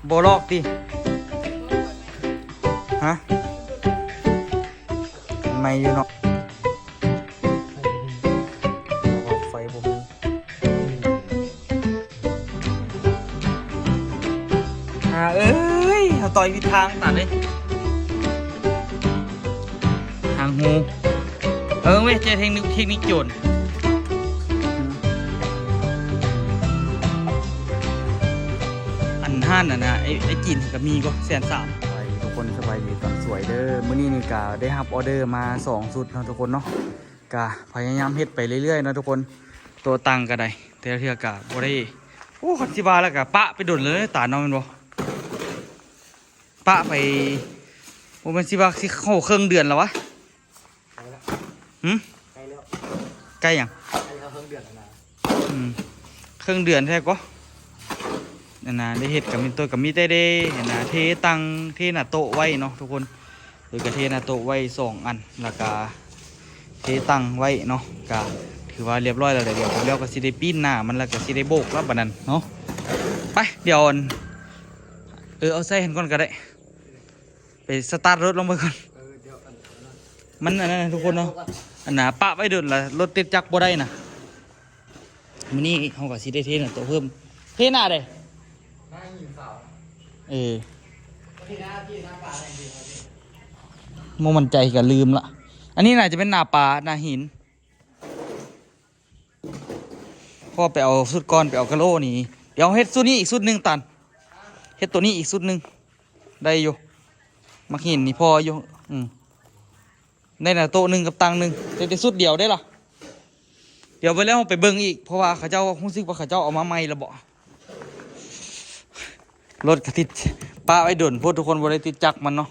โบลอกดิฮะไม่อยู่เนาะไฟบ่มีเอ้ยเอาต่อยวิดทางตัดเลยทางหูเว้ยเจอเทคนิคโจรอันห้านน่ะนะไอ้จีนกับมีก็130,000ทุกคนสบายดีตอนสวยเด้อมื้อนี้นี่กะได้รับออเดอร์มา2ชุดเนาะทุกคนเนาะกะพยายามเฮ็ดไปเรื่อยๆเนาะทุกคนตัวตังก็ได้แต่ละเทื่อกะบ่ได้โอ้คันสิว่าแล้วกะปะไปโดนเลยตาเนาะแม่นบ่ปะไปบ่แม่นสิว่าสิเข้าครึ่งเดือนแล้ววะใกล้แล้วใกล้ยังใกล้แล้วครึ่งเดือนแล้วนะครึ่งเดือนแท้ก็นั่นนะได้เห็ดกับมีตัวกับมีได้เห็นนะเทตังเทหน้าโต๊ะไว้เนาะทุกคนหรือกระเทหน้าโต๊ะไว้2 อันแล้วก็เทตังไว้เนาะก็ถือว่าเรียบร้อยแล้วเดี๋ยวผมเลี้ยวก็สิได้ปีนหน้ามันแล้วก็สิได้โบกแล้วบัดนั้นเนาะไปเดี๋ยวเอาใส่เห็นก่อนก็ได้ไปสตาร์ทรถลงไปก่อนมันอันนั้นทุกคนเนาะอันน่ะปะไว้เดินละรถติดจักรบ่ได้น่ะมื้อนี้เฮาก็สิได้เทหน้าโต๊ะเพิ่มเทหน้าเด้หน้าหินขาวที่หน้าปลาอะไรดีโมมันใจก็ลืมละอันนี้น่าจะเป็นหน้าปลาหน้าหินพ่อไปเอาสุดก้อนไปเอากะโหลนี่เดี๋ยวเฮ็ดสุดนี้อีกสุดนึงตันเฮ็ดตัวนี้อีกสุดนึงได้อยู่มักหินนี่พออยู่ได้น่ะโต๊ะ1กับตัง1แต่สุดเดียวได้ล่ะเดี๋ยวไปแล้วไปเบิ่งอีกเพราะว่าเขาเจ้ารู้สึกว่าเขาเจ้าเอามาใหม่แล้วบ่รถกระติดป้าไว้ด่วนพวกทุกคนบ่ได้ติดจักรมันเนาะ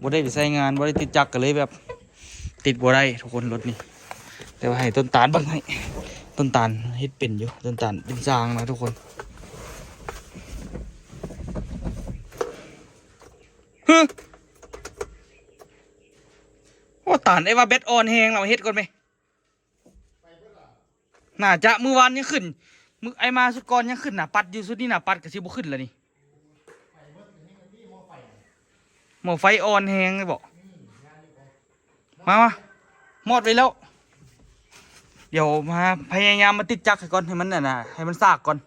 บ่ได้ไปใช้งานบ่ได้ติดจักรก็เลยแบบติดบ่ได้ทุกคนรถนี่แต่ว่าให้ต้นตาลบ้างให้ต้นตาลเฮ็ดเป็นอยู่ต้นตาลเป็นจางนะทุกคนฮึโอ้ตาลไอ้ว่าเบ็ดออนแฮงเราเฮ็ดก่อนไหมน่าจะมื้อวานยังขึ้นมื้อไอ้มาสุดก่อนยังขึ้นน่ะปัดอยู่สุดนี่น่ะปัดก็สิบ่ขึ้นแล้วนี่หม้อไฟออนแฮงเลยบอกมามอดไว้แล้วเดี๋ยวมาพยายามมาติดจักรก่อนให้มันน่ะให้มันซากก่อน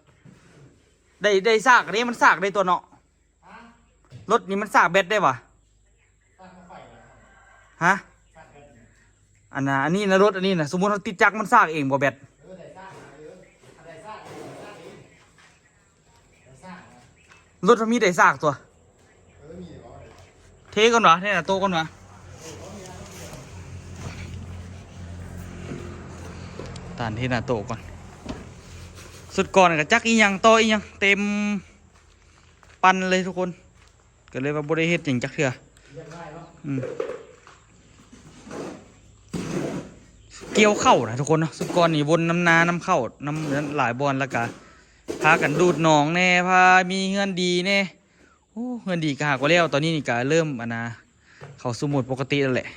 ได้ซากอันนี้มันซากได้ตัวเนาะรถนี้มันซากเบ็ดได้ปะฮะอันนี้นะรถอันนี้นะสมมติเราติดจักรมันซากเองบ่เบ็ดรถมันมีได้ซากตัวเทก่อนวะเนี่ยโตก่อนวะตานเทน่ะโตก่อนสุดก่อนกับจักอีหยังต่ออีหยังเต็มปันเลยทุกคนก็เลยว่าบ่ได้เฮ็ดหยังจักเทื่อเกี่ยวเข้านะทุกคนเนาะสุดก่อนนี่วนน้ำนาน้ำเข้าน้ำหลายบอลแล้วก็พากันดูดหนองแน่พามีเงินดีแน่โอ้เงินดีก็หากว่าแล้วตอนนี้นี่ก็เริ่มเข้าสู่โหมดปกติแล้วแหละ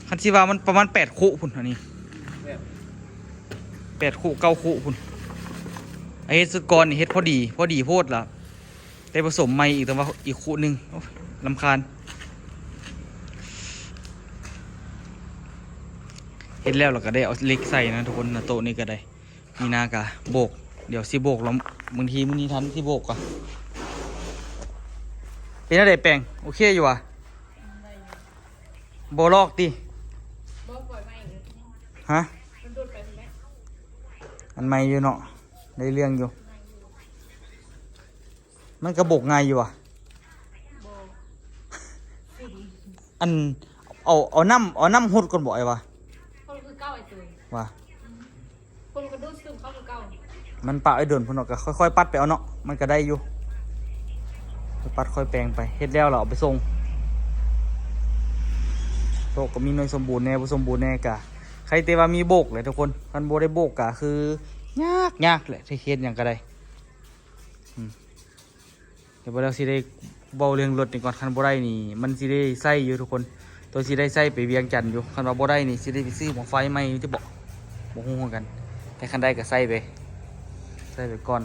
คันที่ว่ามันประมาณ8 คุพุ่นอันนี้8 คุ 9 คุพุ่นไอ้เฮ็ดสุดก่อนนี่เฮ็ดพอดีโพดล่ะได้ผสมใหม่อีกแต่ว่าอีกคุนึงรำคาญเฮ็ดแล้วเราก็ได้เอาเล็กใส่นะทุกคนนะโต๊ะนี่ก็ได้มีนากะโบกเดี๋ยวสิโบกแล้วบางทีมื้อนี้ทันที่โบกก่อนเป็นอะไรแปลงโอเคอยู่อ่ะโบลอกดิฮะมันไม่อยู่เนาะได้เรื่องอยู่มันกระโบกง่ายอยู่อ่ะอันเอาน้ำหดก่อนบ่อยวะว่าคนกระดูกซึมเข้าคือเก่ามันปะไอ้เดินพนก็ค่อยๆปัดไปเอาเนาะมันก็ได้อยู่ปัดค่อยแปลงไปเฮ็ดแล้วเราเอาไปส่งโตก็มีหน่วยสมบูรณ์แน่บ่สมบูรณ์แน่กะใครแต่ว่ามีโบกเลยทุกคนคันบ่ได้โบกกะคือยากแหละที่เฮ็ดหยังก็ได้เดี๋ยวเราสิได้เบาเรื่องรถนี่ก่อนคันบ่ได้นี่มันสิได้ใส่อยู่ทุกคนตัวสิได้ใส่ไปเวียงจันทน์อยู่คันว่าบ่ได้นี่สิได้ไปซื้อหม้อไฟใหม่ที่บ่ฮู้กันแต่คันได้ก็ใส่ไป ใส่ไปก่อน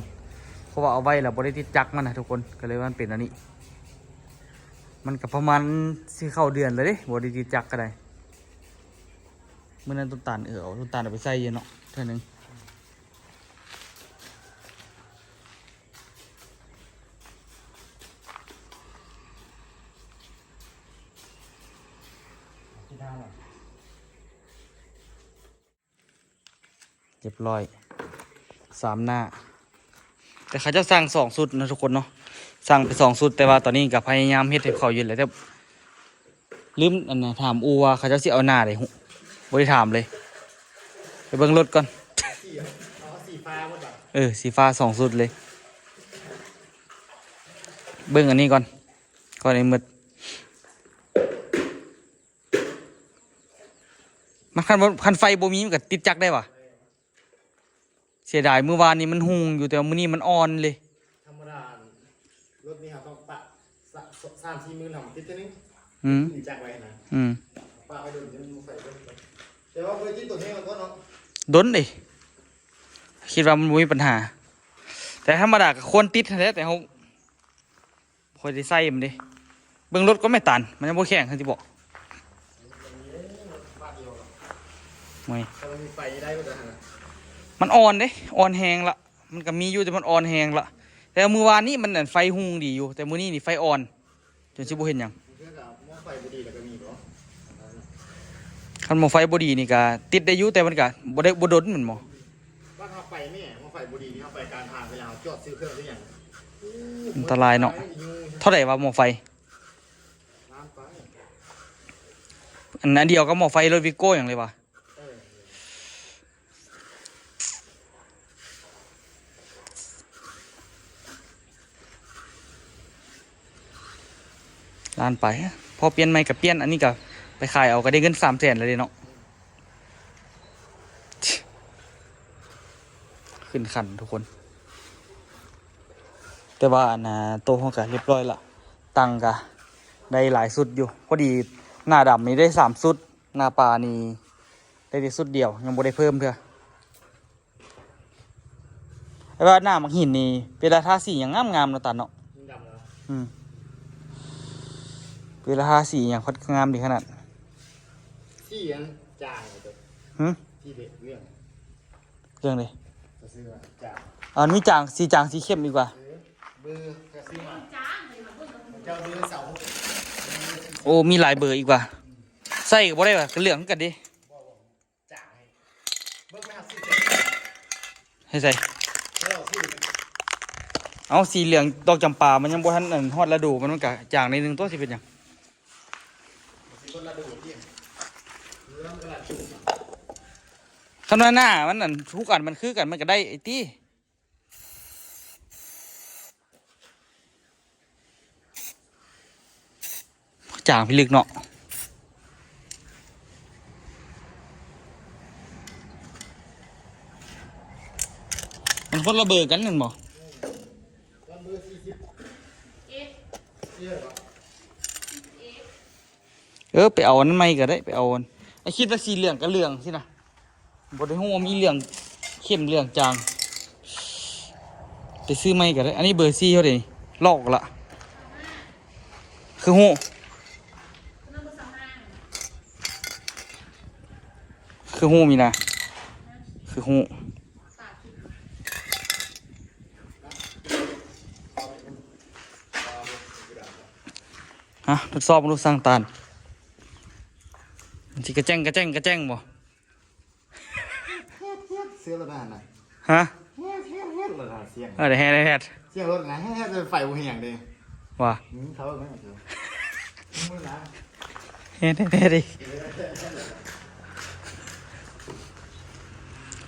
เพราะว่าเอาไว้แล้วบ่ได้ติดจักมันนะทุกคนก็เลยว่ามันเป็นอันนี้มันก็ประมาณสิเข้าเดือนเลยเด้บ่ได้ติดจักก็ได้มื้อนั้นต้นตาลเอาต้นตาลเอาไปใส่เยอะเนาะเท่านึงเรียบร้อย3 หน้าแต่เขาจะสั่ง2 สุดนะทุกคนเนาะสั่งไป2 สุดแต่ว่าตอนนี้ก็พยายามเฮ็ดให้เขาอยู่แหละแต่ลืมอันน่ะถามอูว่าเขาจะสิเอาหน้าได้บ่ได้ถามเลยไปเบิ่งรถก่อนสีฟ้าหมดสีฟ้า2 สุดเลยเบิ่งอันนี้ก่อนไอ้มืดมันคันไฟบ่มีมันก็ติดจักได้วะเสียดายเมื่อวานนี้มันหุงอยู่แต่มื้อนี้มันอ่อนเลยธรรมดารถนี้ครับต้องปะ3-4 มื้อทำติดตัวนึงติดจักไว้นะปะไปโดนจะมันใส่แต่ว่าเคยติดตัวนี้มันก็เนาะดนดิคิดว่ามันบ่มีปัญหาแต่ธรรมดาก็ควรติดแท้แต่เฮาค่อยได้ใส่มันดิเบิ่งรถก็ไม่ตันมันยังบ่แข็งคือสิบอกไม่มันมีไฟได้ก็ได้มันอ่อนเด้อ่อนแหงละมันก็มีอยู่แต่มันอ่อนแหงละแต่มื้อวานนี้มันไฟหุงดีอยู่แต่มื้อนี้นี่ไฟอ่อนจนสิบ่เห็นหยังไฟบ่ดีแล้วก็มีบ่คันหม้อไฟบ่ดีนี่ก็ติดได้อยู่แต่มันก็บ่ดนเหมือนหม้อว่าถ้าไฟแม่หม้อไฟบ่ดีนี่เฮาไปการทางเวลาจอดซื้อเครื่องหรือยังอันตรายเนาะเท่าไหร่ว่าหม้อไฟอันนั้นเดียวก็หม้อไฟรถวิโก้อย่างเลยว่ะล้านไปพอเปลี่ยนใหม่กับเปลี่ยนอันนี้ก็ไปขายเอาก็ได้เงิน300,000เลยเนาะขึ้นขันทุกคนแต่ว่าอันน่ะโตห้องก็เรียบร้อยละตังก็ได้หลายสุดอยู่พอดีหน้าดำนี่ได้3 สุดหน้าปลานี่ได้สุดเดียวยังบ่ได้เพิ่มเพื่อไอ้ว่าหน้ามักหินนี่เวลาทาสีอย่างงามๆเนาะตาเนาะเวลาทาสีอย่างค่อนข้างงามดีขนาดที่ยังจางเลยที่เด็ดเรื่องเลยซื้อจางมีจางสีเข้มดีกว่าเบอร์จะซื้อมาเจ้าเบอร์เสาโอ้มีหลายเบอร์อีกว่าใส่ก็บ่ได้ว่ะก็เหลืองกันดิจางเบอร์ไม่หักซื้อให้ใส่เอาสีเหลืองดอกจำปามันยังบ่ทันฮอดฤดูมันก็จางในนึงตัวสิเป็นหยังคำว่าหน้ามันนั่นทุกอันมันคือกันมันก็ได้ไอ้ตี้จางพิลึกเนาะมันคนละเบอร์กันนั่นบ่ไปเอาอันนั้นไม่ก็ได้ไปเอาอันไอ้คิดว่าสีเหลืองกับเหลืองสินะบดได้หัวมีเหลืองเข้มเหลืองจางไปซื้อไม่ก็ได้อันนี้เบอร์ซี่เขาเดี๋ยวลอกละคือหูมีนะคือหูฮะทดสอบรูปสร้างตาลมันสิกระแจ้งบ่เสื้อรถน่ะฮะรถเสียงได้แฮดเสียงรถนะแฮดเป็นไฟหัวเหี่ยงเลยว่าเขาไม่เอาเถอะมือนะแฮดดิ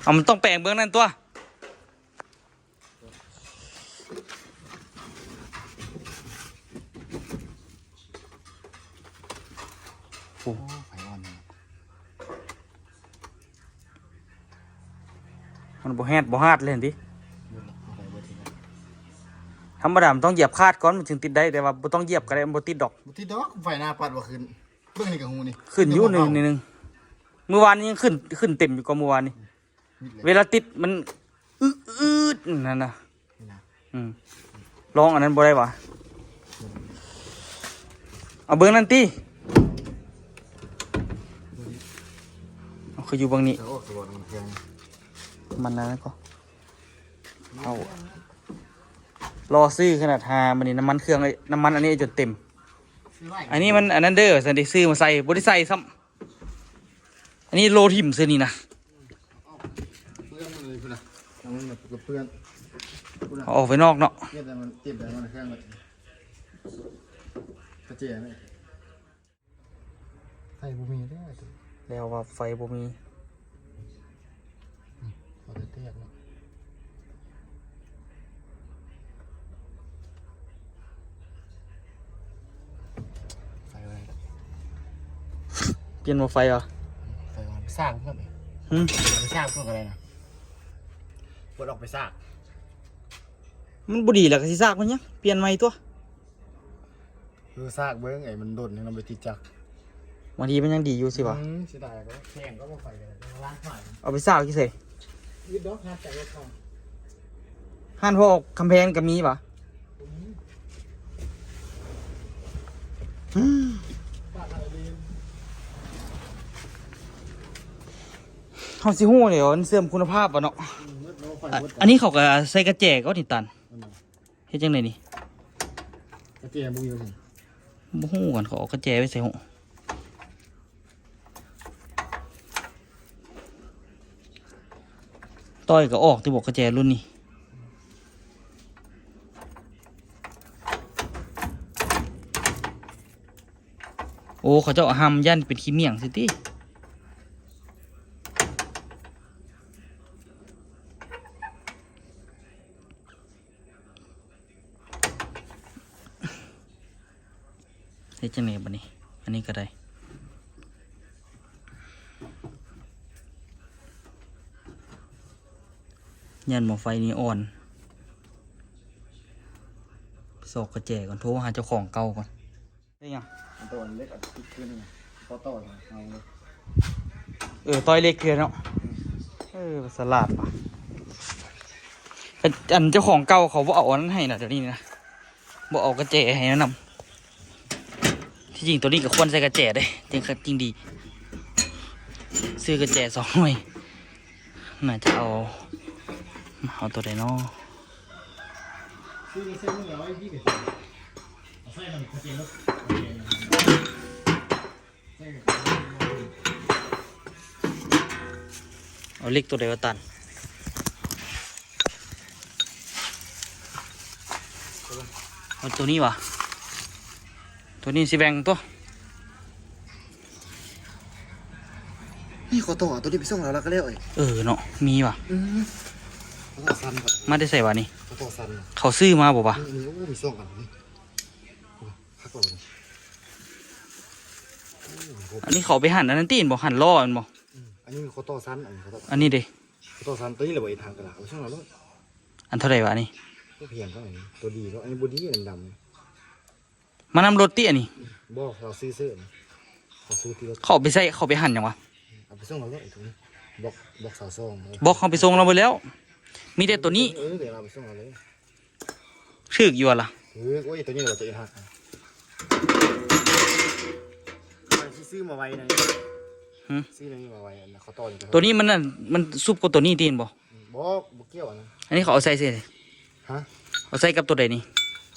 เอามันต้องแปลงเบื้องนั้นตัวโอ้ไฟอ่อนมันบ่แฮดบ่ฮาดเลยเห็นดิธรรมดามันต้องเหยียบคาดก่อนมันถึงติดได้แต่ว่าบ่ต้องเหยียบก็ได้มันบ่ติดดอกไฟหน้าปัดบ่ขึ้นเบื้องนี้กับหูนี่ขึ้นอยู่นึงเมื่อวานนี้ยังขึ้นเต็มอยู่กว่าเมื่อวานนี้เวลาติดมัน อืดนั่นน่ะ นี่นะ ลองอันนั้นบ่ได้ปะเอาเบิ้งนั่นตีเอาคืออยู่เบางนี้ โอ้สวยมันเพียง มันนั้นก็เอารอซื้อขนาดหามันนี่น้ำมันเครื่องไอ้น้ำมันอันนี้จนเต็ม อันนี้มันอันนั้นเด้อสันติซื้อมาใส่บริใส่ซ้ำอันนี้โลทิมซื้อนี่นะ เพื่อนเลยคุณนะมันแบบเพื่อน เอาออกไปนอกเนาะ เก็บแต่มันเก็บแต่มันแค่แบบกระเจี๊ยบไหมไฟบุมีได้ แล้วว่าไฟบ่มี เขาจะเตี้ยเนาะไฟอะไร เปลี่ยนมาไฟเหรอ ไฟมันไปสร้างเพื่อนไหมไปสร้างเพื่อนอะไรนะปวดออกไปสร้าง มันบุดีแหละก็สิซากมันยังเปลี่ยนใหม่ตัว คือสร้างเบิ้งไอ้มันโดนเราไปติดจัก บางทีมันยังดีอยู่สิวะ เสียดายก็แข่งก็มาไฟกันล้างไฟ เอาไปซากกี่เสย ยึดดอกห้าใจรถเข้า ห้านพวกคำแพงกับมีปะ บ้านอะไรดี เขาสิฮู้เดี๋ยวมันเสื่อมคุณภาพวะเนาะ มืดโน้ไฟมืด อันนี้เขาก็ใส่กระแจก็ติดตันเฮ็ดจังไดนี่ กระเจี๊ยบบุยเลย บ่ฮู้กันเขาเอากระแจไว้ใส่หูต้อยก็ออกที่บอกกระแจรุ่นนี้โอ้เขาเจ้าเอาหำยันเป็นขี้เมี่ยงสิติเฮ็ดจังไดบัดนี้อันนี้ก็ได้ยันหม้อไฟนี้อ่อนสอกกระแจก่อนโทรหาเจ้าของเก่าก่อนได้ยัง ตัวเล็กอ่ะติดขึ้นไงพอต่อเอาเลย ต้อยเล็กเกินเนาะสลัดว่ะอันเจ้าของเก่าเขาบ่เอาอันนั้นให้นะเดี๋ยวนี้นะบ่เอากระแจให้แนะนำที่จริงตัวนี้ก็ควรใส่กระแจได้จริงดีซื้อกระแจ2 หน่วยน่าจะเอาตัวใดเนาะ ซื้อเส้นเหนียวไอ้พี่เด็ดเอาใส่มันกระเจี๊ยบเอาเล็กตัวใดว่าตันเอาตัวนี้วะตัวนี้สิแบ่งตัว นี่ขอต่อตัวนี้ไปส่งแล้วก็เรียกเนาะมีวะ ขอต่อซันก่อน มาได้ใส่วะนี่ ขอต่อซัน เขาซื้อมาบอกว่า นี่โอ้มีส่งกันนี่พักก่อน อันนี้เขาไปหั่นอันนั้นตีนบอกหั่นล่อมันบอก อันนี้มีขอต่อซันอันนี้ขอต่อ อันนี้เด้ ขอต่อซันตัวนี้เลยไปทางกระดาษไปส่งแล้ว อันเท่าไหร่วะนี่ ก็เพียงเท่าไหร่ตัวดีแล้วอันนี้บอดี้ดำ มานำรถตีอันนี้ บอกเราซื้อเสื้อเขาซื้อที่รถ เขาไปหั่นยังวะ เอาไปส่งเราเลยตรงนี้บอกสาวซอง บอกเขาไปส่งเราไปแล้ว มีแต่ตัวนี้ เดี๋ยวเราไปส่งเราเลย ชื่ออยู่ล่ะ โอ้ยตัวนี้เราจะหักซื้อมาไว้นะซื้อนี้มาไว้เขาต่อ ตัวนี้มันซุปกับตัวนี้ตีนบอก บอกเกี่ยวนะ อันนี้เขาเอาใส่เสร็จ ฮะ เอาใส่กับตัวใดนี่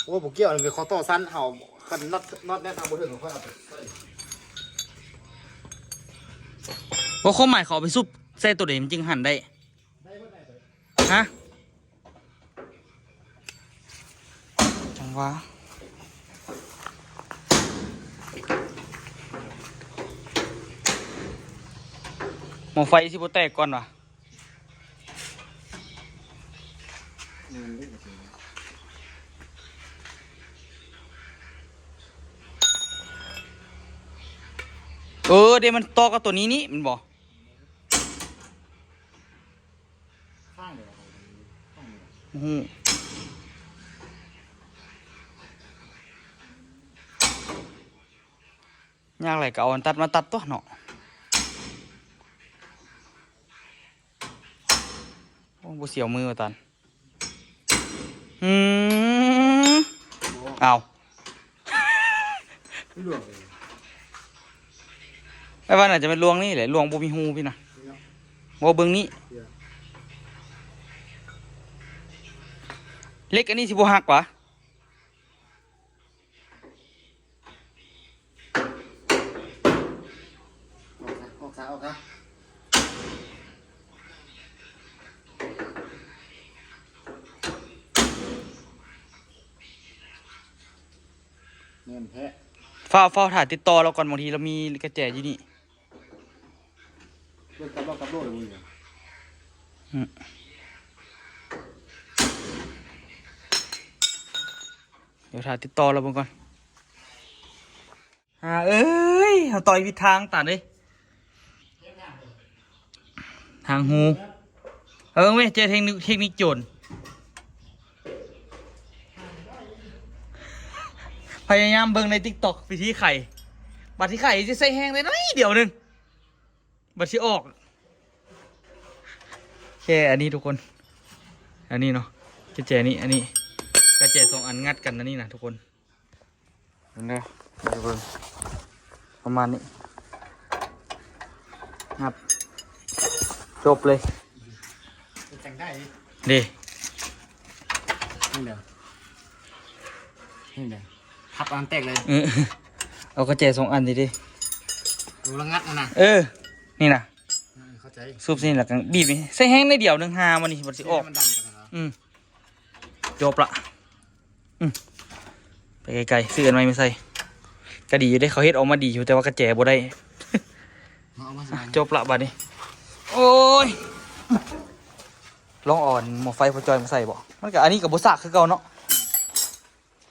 โอ้บอกเกี่ยวมันเป็นเขาต่อสั้นเห่าคันน็อตแน่ทางบนถึงของเขาเอาไป ว่าข้อหมายเขาเอาไปซุปใส่ตัวใดมันจึงหั่นได้ฮะจังวะหม้อไฟสิบ่แตกก่อนวะเดี๋ยวมันต่อกับตัวนี้นี่มันบอก ข้างเดียว ยากไรก็เอาอันตัดมาตัดตัวเนาะโอ้บ บุเสียวมือมาตันเอา ไม่หลวงเลย ไอ้วันอาจจะเป็นลวงนี่แหละลวงบุมีหูพี่นะบ่เบิ่งนี้เล็กอันนี้สิบ่หักวะออกซะออกซะเงินแพะ ฟ้าถ่ายติดต่อเราก่อนบางทีเรามีกระแจอยู่นี่ เรื่องกับโลกเลยมึงเนี่ย เดี๋ยวถ่ายติดต่อเราก่อนเอ้ยเอาต่อยวิดทางตัดเลยทางหูเว้ยเจอเทคนิคโจรพยายามเบิ่งใน TikTok วิธีไข่บัตรที่ไข่จะใส่แห้งได้น้อยเดี๋ยวนึงบัตรที่ออกแค่อันนี้ทุกคนอันนี้เนาะกระแจนี้อันนี้กระแจ2 อันงัดกันนะนี่นะทุกคนเห็นไหมประมาณนี้งับจบเลย แต่งได้ เด้ นี่เดี๋ยวพับอันแตกเลย เอากระแจ2 อันดิ ดูละงัดนะ นี่นะ เข้าใจ ซูบนี่แหละกันบีบนี่ใส่แห้งในเดียวนึงหามันนี่บัตรที่ออก มันดันกันนะ จบละไปไกลๆซื้ออันใหม่ไม่ใส่ก็ดีอยู่ได้เขาเฮ็ดออกมาดีอยู่แต่ว่ากระแจบ่ได้ จบละบัดนี้โอ้ยลองอ่อนหม้อไฟพอจอยมาใส่บ่มันก็อันนี้กับบุษากคือเก่าเนาะ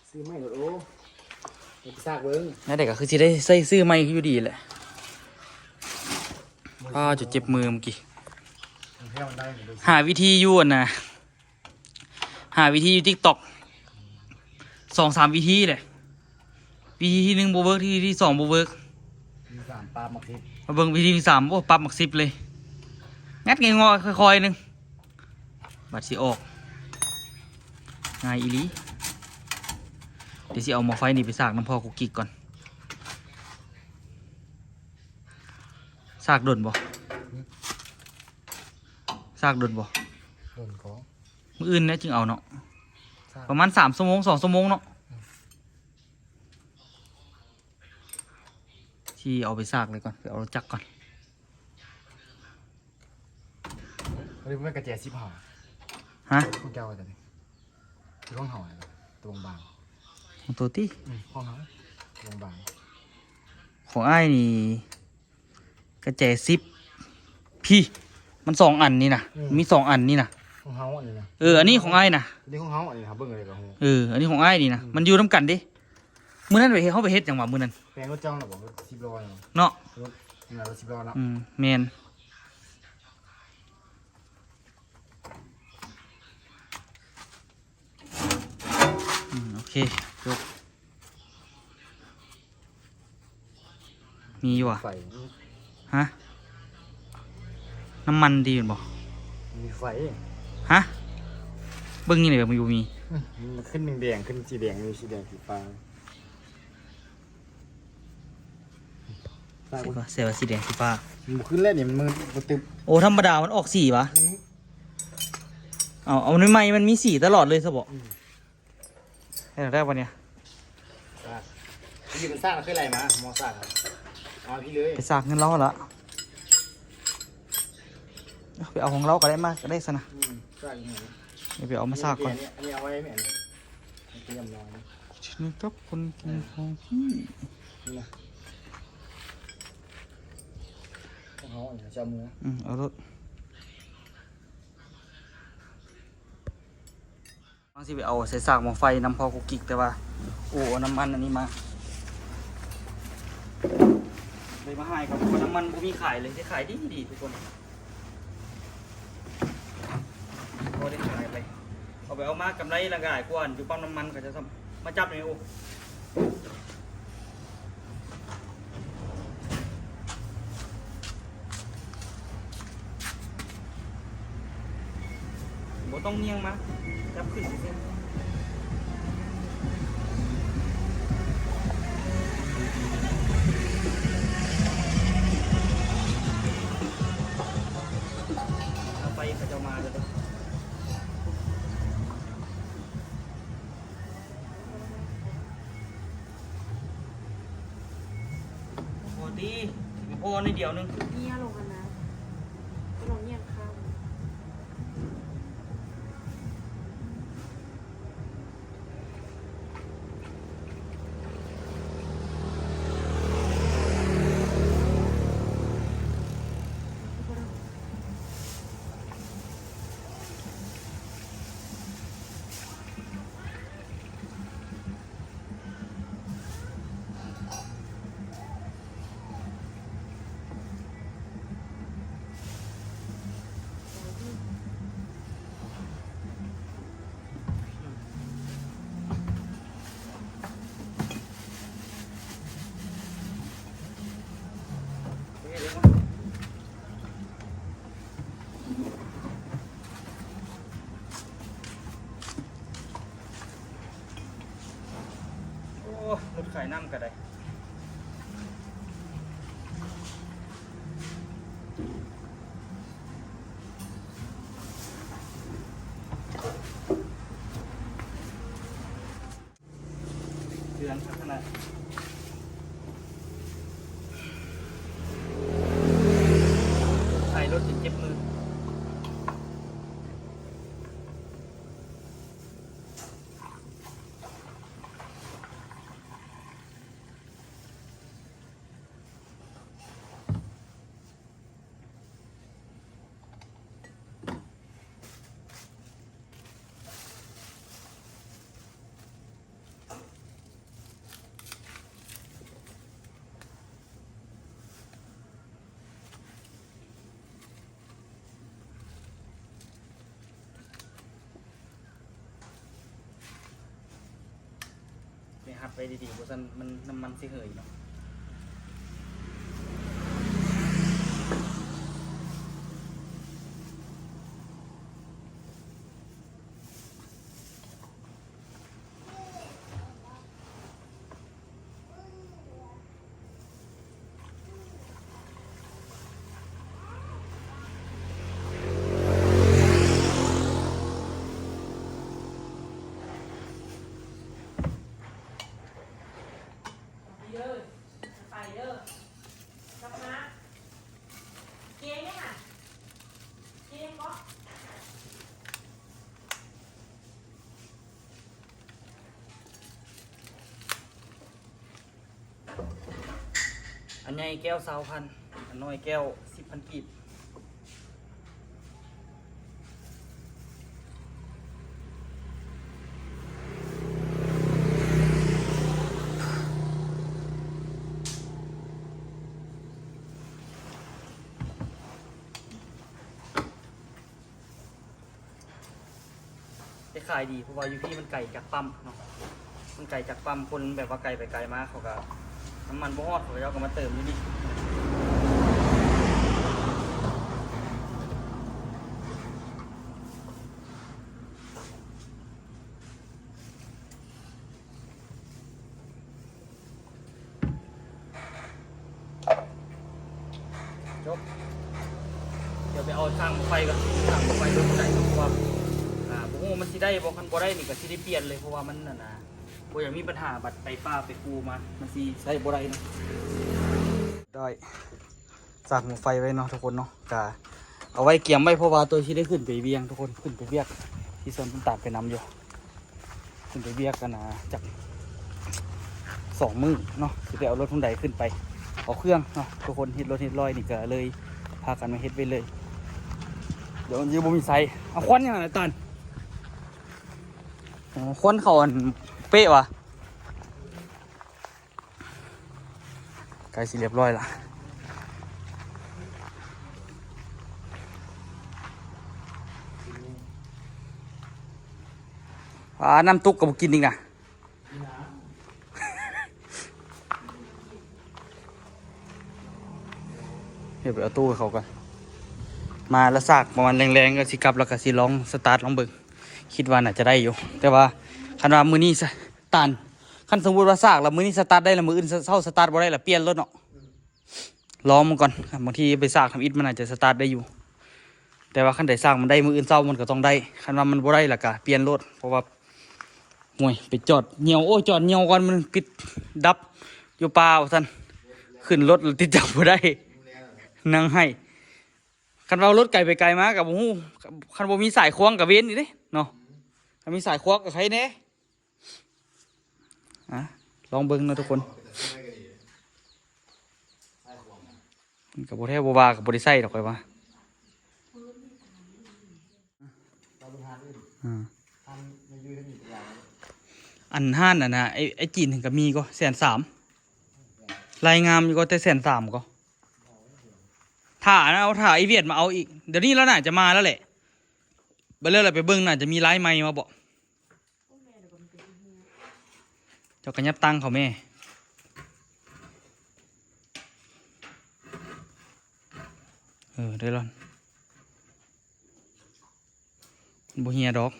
ซื้อไม่หรอโอ้ไปซากเบิ้ง นั่นเด็กก็คือสิได้ใส่ซื้อใหม่อยู่ดีแหละจุดเจ็บมือเมื่อกี้หาวิธีอยู่นะหาวิธีอยู่ TikTok 2-3 วิธีเลยวิธีที่ 1บ่เวิร์กวิธีที่ 2บ่เวิร์ก มี3ปลาหมักทิพย์ มาเบิ่งวิธีที่ 3โอ้ปรับหมัก10เลยงัดง่ายๆค่อยๆนึงบัดสิออกง่ายอีหลีเดี๋ยวสิเอาหม้อไฟนี่ไปสากน้ำพอกุกกิกก่อนสากดนบ่สากดนบ่ โดนของ มื้ออื่นเนี่ยจึงเอาเนาะประมาณ3 ชั่วโมง 2 ชั่วโมงเนาะที่เอาไปสากเลยก่อนไปเอารถจักรก่อน เรียกว่ากระแจซิบห่อ ฮะ พวกเจ้าอะไรคือห้องห่อตัวบาง ของตัวตี้ ห้องห่อตัวบาง ของอ้ายนี่กระแจ10พี่มัน2 อันนี่นะมี2 อันนี่นะ ห้องเฮาอันนี้นะ อันนี้ของอ้ายนะ นี่ห้องเฮาอันนี้ครับเบิ้งอะไรกับห้อง อันนี้ของอ้ายนี่นะมันอยู่น้ำกันดิมื้อนั้นไปเฮ็ดเขาไปเฮ็ดจังหวะมื้อนั้น แปลงรถจ้องหรอบอกรถ10 ล้อ เนาะ รถนี่รถ10 ล้อเนาะ แมนโอเคจบมีอยู่อ่ะ ไฟ ฮะน้ำมันดีอยู่บ่ มีไฟ ฮะเบิ่งนี่เลยมันอยู่มี มันขึ้นแดงขึ้นสีแดงมีสีแดงสีฟ้า เสียว่าสีแดงสีฟ้า มันขึ้นแล้วเนี่ยมันตึบ โอ้ธรรมดามันออกสีวะเอาในไม้มันมีสีตลอดเลยซะบ่ให้เราได้ปะเนี่ย พี่เป็นสร้างขึ้นอะไรมามอสร้างเอาพี่เลย ไปสากเงินเราละไปเอาของเราก็ได้มากก็ได้ซะนะ สร้างอย่างนี้ เดี๋ยวไปเอามาสากก่อน อันนี้เอาไว้แม่เตรียมน้อย ชิ้นกับคนกินของพี่ นี่นะเขาจะมือ เอารถบางทีไปเอาใส่สากหม้อไฟน้ำพอกุกกิกแต่ว่าโอ้น้ำมันอันนี้มาเลยมาให้ครับเพราะน้ำมันบ่มีขายเลยจะขายดีทุกคนก็ได้ขายไปเอาไปเอามากำไรละกายกว่าอยู่ปั๊มน้ำมันก็จะมาจับเลยโอ้ บ่ต้องเนียงมาจับขึ้นเส้นเอาไปเขาจะมาเลยโอ้ดีโอ้ในเดียวนึง เนี่ยลงกันนะก็ลงเนี่ยข้าว โอ้รถขายน้ำก็ได้เดือนขนาดขายรถจะเจ็บมือไปหับไปดีๆเพราะฉะนั้นมันน้ำมันสิเหยเนาะเด้อไปเด้อจับมาเจ๊ไหมค่ะเจ๊ก็ อันใหญ่แก้ว20,000อันน้อยแก้ว10,000กีบได้ขายดีเพราะว่าอยู่ที่มันไก่จากปั๊มเนาะมันไก่จากปั๊มคนแบบว่าไก่ไปไกลมากเขาก็น้ำมันบ่ฮอดเขาก็เอามาเติมอยู่นี่จบเดี๋ยวไปเอาทางไฟก่อนทางไฟรถไหนเพราะว่าบ่ฮู้มันสิได้บ่คันบ่ได้นี่ก็สิได้เปลี่ยนเลยเพราะว่ามันน่ะนะบ่อยากมีปัญหาบัดไปป้าไปกูมามันสิใช้บ่ได้เนาะได้สากหมูไฟไว้เนาะทุกคนเนาะก็เอาไว้เกี่ยมไว้เพราะว่าตัวสิได้ขึ้นไปเวียงทุกคนขึ้นไปเวียกที่สวนต้นตาลไปนำอยู่ขึ้นไปเวียกกันนะจาก2 มื้อเนาะสิไปเอารถทุนใดขึ้นไปเอาเครื่องเนาะทุกคนเฮ็ดรถเฮ็ดร้อยนี่ก็เลยพากันมาเฮ็ดไปเลยเดี๋ยวยืมบ่มีไซเอาควันยังไงตันอ๋อควันเขาอันเป๊ะวะใกล้สิเรียบร้อยละน้ำตุกกับกินอีกนะเดี๋ยวไปเอาตู้ให้เขากัน มาแล้วซากประมาณแรงๆก็สิกลับแล้วก็สิลองสตาร์ทลองเบิ่งคิดว่าน่าจะได้อยู่แต่ว่าคันว่ามื้อนี้ตานคันสมมุติว่าซากแล้วมื้อนี้สตาร์ทได้แล้วมื้ออื่นเช้าสตาร์ทบ่ได้แล้วเปลี่ยนรถเนาะลองมันก่อนบางทีไปซากทำอิฐมันอาจจะสตาร์ทได้อยู่แต่ว่าคันใดซากมันได้มื้ออื่นเช้ามันก็ต้องได้คันว่ามันบ่ได้แล้วก็เปลี่ยนรถเพราะว่าห่วยไปจอดเหี่ยวโอ้ยจอดเหี่ยวก่อนมันปิดดับอยู่ป่าวซั่นขึ้นรถแล้วติดจับบ่ได้นั่งให้คันว่ารถไกลไปไกลมากับบ่ฮู้คันบ่มีสายควงกับเว้นนี่เด้เนาะถ้ามีสายควงกับใครแน่ลองเบิ่งเนาะทุกคนมันก็บ่แท้บ่ว่าก็บ่ได้ใช้ดอกข่อยว่าอันห้านน่ะนะไอ้จีนถึงก็มีก็130,000รายงามอยู่ก็แต่130,000ก็ถ้าเอาถ้าไอเวียดมาเอาอีกเดี๋ยวนี้แล้วน่าจะมาแล้วแหละไปเรื่อยๆไปเบิ่งน่าจะมีไลน์ใหม่มาบอกเจ้ากระยับตังเขาแม่ได้แล้วบ่เฮียดอก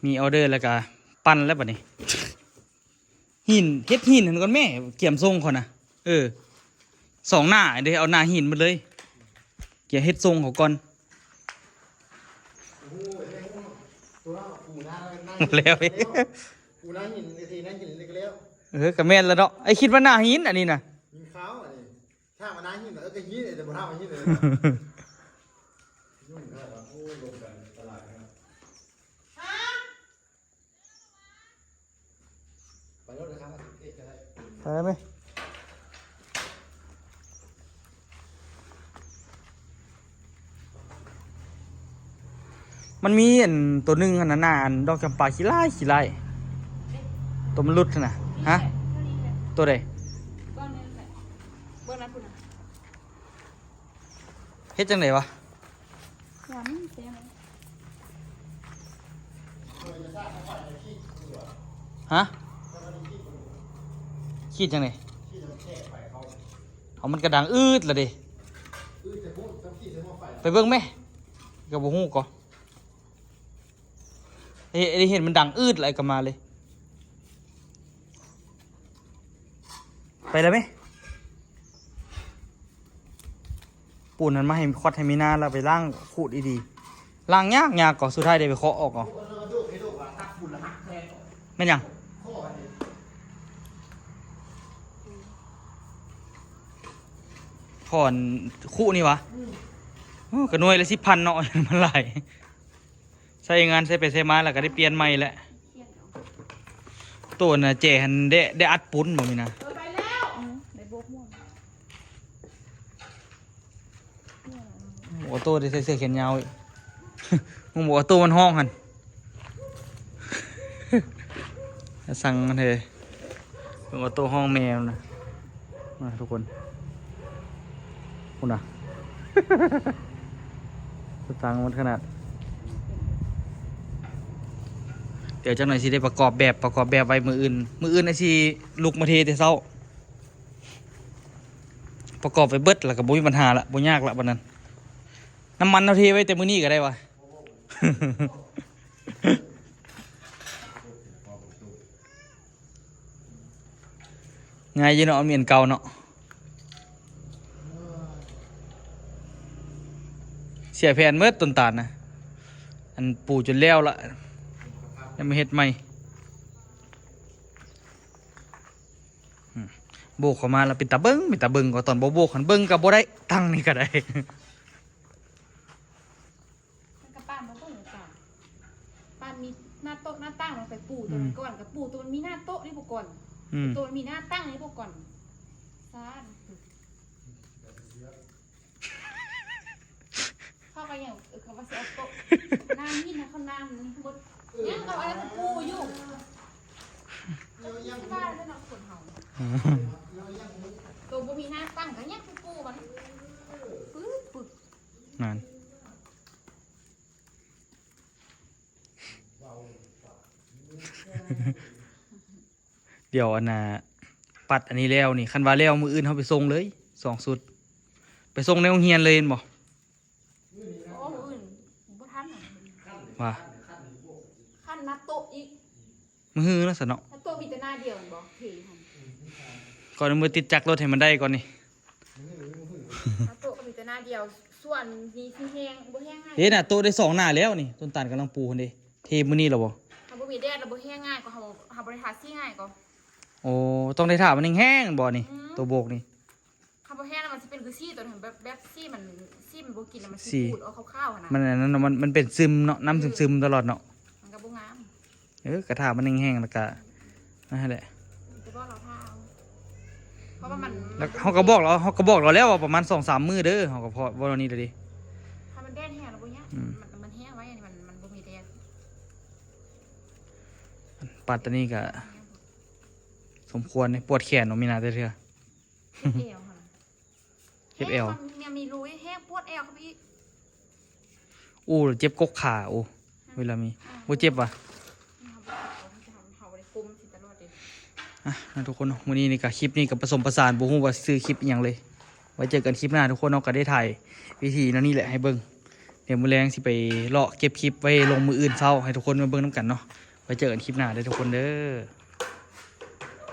มีออเดอร์แล้วก็ปั้นแล้วบัดนี้หินเฮ็ดหินเห็นก่อนแม่เกี่ยมทรงเขานะ2 หน้าเดี๋ยวเอาหน้าหินมาเลยเกี่ยเฮ็ดทรงเขาก่อนหมดแล้วกูนั่งหินทีนั่งหินเล็กแล้วกระแม่นแล้วเนาะไอคิดว่าหน้าหินอันนี้นะหินขาวอันนี้ถ้ามานั่งหินก็หินแต่บ่ทำมาหินเลยยุ่งแล้วโอ้ลงกันตลาดครับไปรถเลยครับไปไหมมันมีอันตัวหนึ่งอันนั้นน่ะอันดอกจำปาขี้ไล่ตัวมันรุดน่ะฮะตัวใดเฮ็ดจังไดวะฮะขี้จังไดเอามันกระดังอืดละดิไปเบิ่งไหมกับบ่ฮู้ก่อนเห็นมันดังอืดอะไรกันมาเลยไปแล้วไหมปูนนั้นมาให้คอดให้มีหน้าแล้วไปล่างขูดดีๆล่างยากก่อนสุดท้ายเดี๋ยวไปเคาะออกเอาไม่ยังผ่อนคู่นี่วะกระนวยละ10,000เนาะมันไหลใช้งานใช้ไปใช้มาแล้วก็ได้เปลี่ยนใหม่แหละตัวน่ะเจหันได้อัดปุ้นบ่มีนะไปแล้วได้โบกม่วงโอ้โต้ได้ใส่เสื้อแขนยาวอีกมึงบอกว่าโต้มันห้องหันสั่งมันเลยมึงว่าโต้ห้องแมวนะมาทุกคนคุณน่ะสั่งมันขนาดเดี๋ยวจังหน่อยสิได้ประกอบแบบไว้มืออื่นไอ้สิลุกมาเทแต่เช้าประกอบไปเบิดแล้วก็บ่มีปัญหาละบ่ยากละบัดนั้นน้ำมันเอาเทไว้แต่มื้อนี้ก็ได้วะ ง่ายอยู่เนาะเมียนเก่าเนาะเสียแผนเมื่อต้นตาลนะอันปูจนแล้วละยังไม่เฮ็ดใหม่โบกเข้ามาแล้วเป็นตาเบิ้งก็ตอนโบกขันเบิ้งกับโบได้ตั้งนี่ก็ได้กระป้านมันต้องเหมือนกันป้านมีหน้าโต๊ะหน้าตั้งเราไปปูตัวมันก่อนกับปูตัวมันมีหน้าโต๊ะนี่พวกก่อนตัวมันมีหน้าตั้งนี่พวกก่อนซ่าเข้าไปอย่างเขาว่าเสียโต๊ะน้ำนี่นะเขาน้ำนี่บดยังเอาอะไรมาปูอยู่บ้านแล้วเนาะคนเฮาตัวบ่มีหน้าตั้งกันยังปูมันปึ๊บนั่นเดี๋ยวอันน่ะ ปัดอันนี้แล้วนี่คันว่าแล้วมืออื่นเขาไปส่งเลย2 สุดไปส่งในโรงเรียนเลยเห็นบ่ โอ้มื้ออื่นบ่ทันน่ะ ว่า ขั้นนัดโต๊ะอีก มือฮื้อนะสนเนาะ นัดโต๊ะมีแต่หน้าเดียวบ่เท่หั่น ก่อนเอามือติดจักรรถให้มันได้ก่อนนี่ นัดโต๊ะก็มีแต่หน้าเดียวส่วนนี้สิแห้งบ่แห้งง่าย เฮ้ยน่ะโตะได้2 หน้าแล้วนี่ต้นตาลกำลังปูคนเด้เทมื้อนี้แล้วบ่ ถ้าบ่มีแดดแล้วบ่แห้งง่ายก็เฮาบ่ได้ทาสีง่ายก็ โอ้ต้องได้ถามมันแห้งๆบ่นี่ อืม ตัวโบกนี่ ถ้าบ่แห้งแล้วมันสิเป็นคือซี่ตัวนั้นแบบซี่มันบ่กินแล้วมัน ซี่ สิปูดเอาคร่าวๆหั่นน่ะ มันอันนั้นเนาะมันเป็นซึมเนาะน้ำซึมๆตลอดเนาะ มันก็บ่งาม กระถามันแห้งๆแล้วก็นั่นแหละ แต่ว่าเราทาเอาเพราะว่ามัน แล้วเขาก็บอกเราแล้วว่าประมาณ2-3 มื้อเด้อเขาก็พอบ่เรานี่เลยดิ ถ้ามันแดดแห้งแล้วบ่ยาก อืม มันแห้งไว้อันนี้มันบ่มีแดด ปัดตัวนี้ก็สมควรเลยปวดแขนเนาะมีนาเทื่อ เอวค่ะ เจ็บเอว เนี่ยมีรูแห้งปวดเอวครับพี่ อู้เจ็บกกขาโอ้เวลามีบ่เจ็บว่ะ เขาไปคุมสิตลอดเลย อ่ะนะทุกคนเนาะมื้อนี้นี่ก็คลิปนี้ก็ผสมผสานบ่ฮู้ว่าซื้อคลิปอิหยังเลยไว้เจอกันคลิปหน้าทุกคนเนาะก็ได้ถ่ายวิธีนั่นนี่แหละให้เบิ่งเดี๋ยวมื้อแรงสิไปเลาะเก็บคลิปไว้ลงมื้ออื่นเช้าให้ทุกคนมาเบิ่งนํกันเนาะไว้เจอกันคลิปหน้าเด้อทุกคนเด้อ